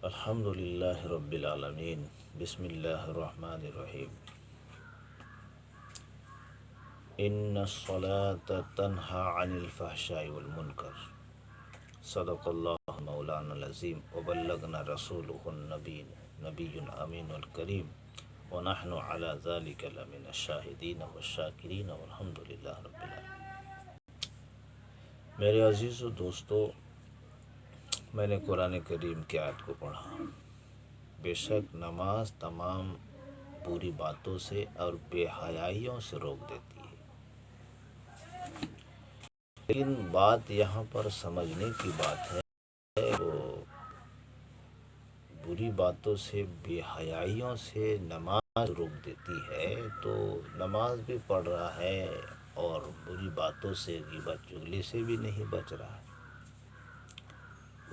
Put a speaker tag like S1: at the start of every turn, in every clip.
S1: الحمد للہ رب العالمین، بسم اللہ الرحمن الرحیم۔ ان الصلاة تنہی عن الفحشاء والمنکر، صدق اللہ مولانا العظیم وبلغنا رسولہ النبی الامین الکریم، ونحن علی ذلک لمن الشاہدین والشاکرین والحمد للہ رب العالمین۔ میرے عزیز و دوستو، میں نے قرآن کریم کی آیت کو پڑھا۔ بے شک نماز تمام بری باتوں سے اور بے حیائیوں سے روک دیتی ہے، لیکن بات یہاں پر سمجھنے کی بات ہے، وہ بری باتوں سے بے حیائیوں سے نماز روک دیتی ہے، تو نماز بھی پڑھ رہا ہے اور بری باتوں سے غیبت چغلی سے بھی نہیں بچ رہا ہے۔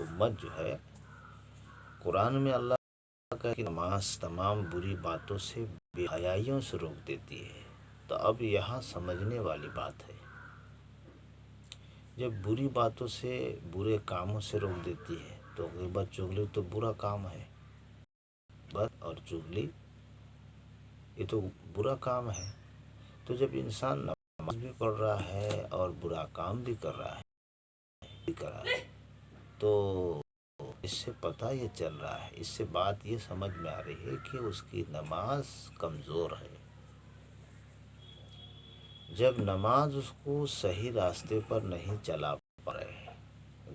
S1: امت جو ہے، قرآن میں اللہ کا کہ نماز تمام بری باتوں سے بے حیائیوں سے روک دیتی ہے، تو اب یہاں سمجھنے والی بات ہے، جب بری باتوں سے برے کاموں سے روک دیتی ہے تو غیبت چغلی تو برا کام ہے، غیبت اور چغلی یہ تو برا کام ہے۔ تو جب انسان نماز بھی پڑھ رہا ہے اور برا کام بھی کر رہا ہے تو اس سے پتہ یہ چل رہا ہے، اس سے بات یہ سمجھ میں آ رہی ہے کہ اس کی نماز کمزور ہے۔ جب نماز اس کو صحیح راستے پر نہیں چلا پا رہے،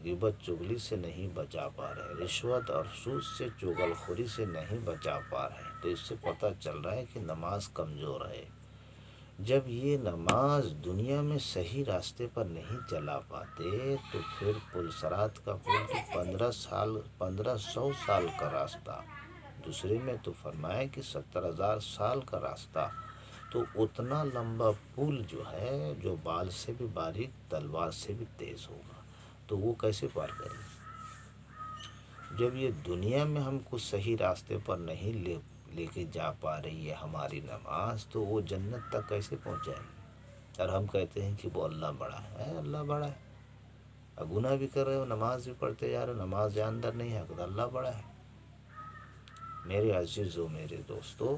S1: غیبت چغلی سے نہیں بچا پا رہے، رشوت اور سود سے چغل خوری سے نہیں بچا پا رہے، تو اس سے پتہ چل رہا ہے کہ نماز کمزور ہے۔ جب یہ نماز دنیا میں صحیح راستے پر نہیں چلا پاتے تو پھر پل صراط کا پل تو 1500 سال کا راستہ، دوسرے میں تو فرمایا کہ 70,000 سال کا راستہ، تو اتنا لمبا پل جو ہے، جو بال سے بھی باریک تلوار سے بھی تیز ہوگا، تو وہ کیسے پار کریں؟ جب یہ دنیا میں ہم کو صحیح راستے پر نہیں لے کے جا پا رہی ہے ہماری نماز، تو وہ جنت تک کیسے پہنچائے گی؟ اور ہم کہتے ہیں کہ وہ اللہ بڑا ہے، اللہ بڑا ہے، گناہ بھی کر رہے ہو، نماز بھی پڑھتے جا رہے ہو، نماز کے اندر نہیں ہے تو اللہ بڑا ہے۔ میرے عزیزو، میرے دوستو،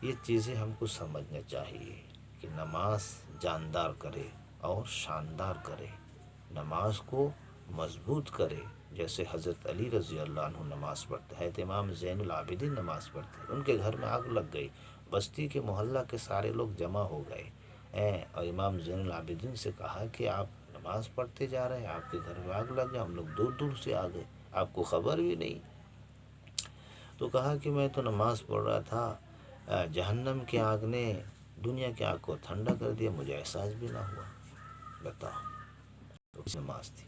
S1: یہ چیزیں ہم کو سمجھنا چاہیے کہ نماز جاندار کرے اور شاندار کرے، نماز کو مضبوط کرے۔ جیسے حضرت علی رضی اللہ عنہ نماز پڑھتے ہیں، امام زین العابدین نماز پڑھتے ہیں، ان کے گھر میں آگ لگ گئی، بستی کے محلہ کے سارے لوگ جمع ہو گئے، اور امام زین العابدین سے کہا کہ آپ نماز پڑھتے جا رہے ہیں، آپ کے گھر میں آگ لگ گیا، ہم لوگ دور دور سے آ گئے، آپ کو خبر بھی نہیں۔ تو کہا کہ میں تو نماز پڑھ رہا تھا، جہنم کی آگ نے دنیا کی آگ کو ٹھنڈا کر دیا، مجھے احساس بھی نہ ہوا۔ بتاؤ، تو کس نماز تھی؟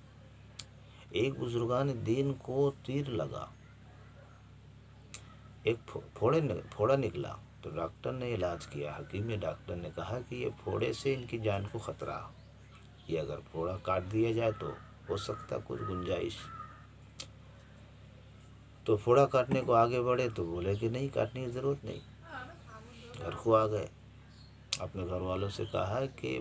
S1: ایک بزرگان دین کو تیر لگا، ایک پھوڑا نکلا، تو ڈاکٹر نے علاج کیا، حکیم ڈاکٹر نے کہا کہ یہ پھوڑے سے ان کی جان کو خطرہ، یہ اگر پھوڑا کاٹ دیا جائے تو ہو سکتا کچھ گنجائش۔ تو پھوڑا کاٹنے کو آگے بڑھے تو بولے کہ نہیں، کاٹنے کی ضرورت نہیں، گھر کو آ گئے، اپنے گھر والوں سے کہا کہ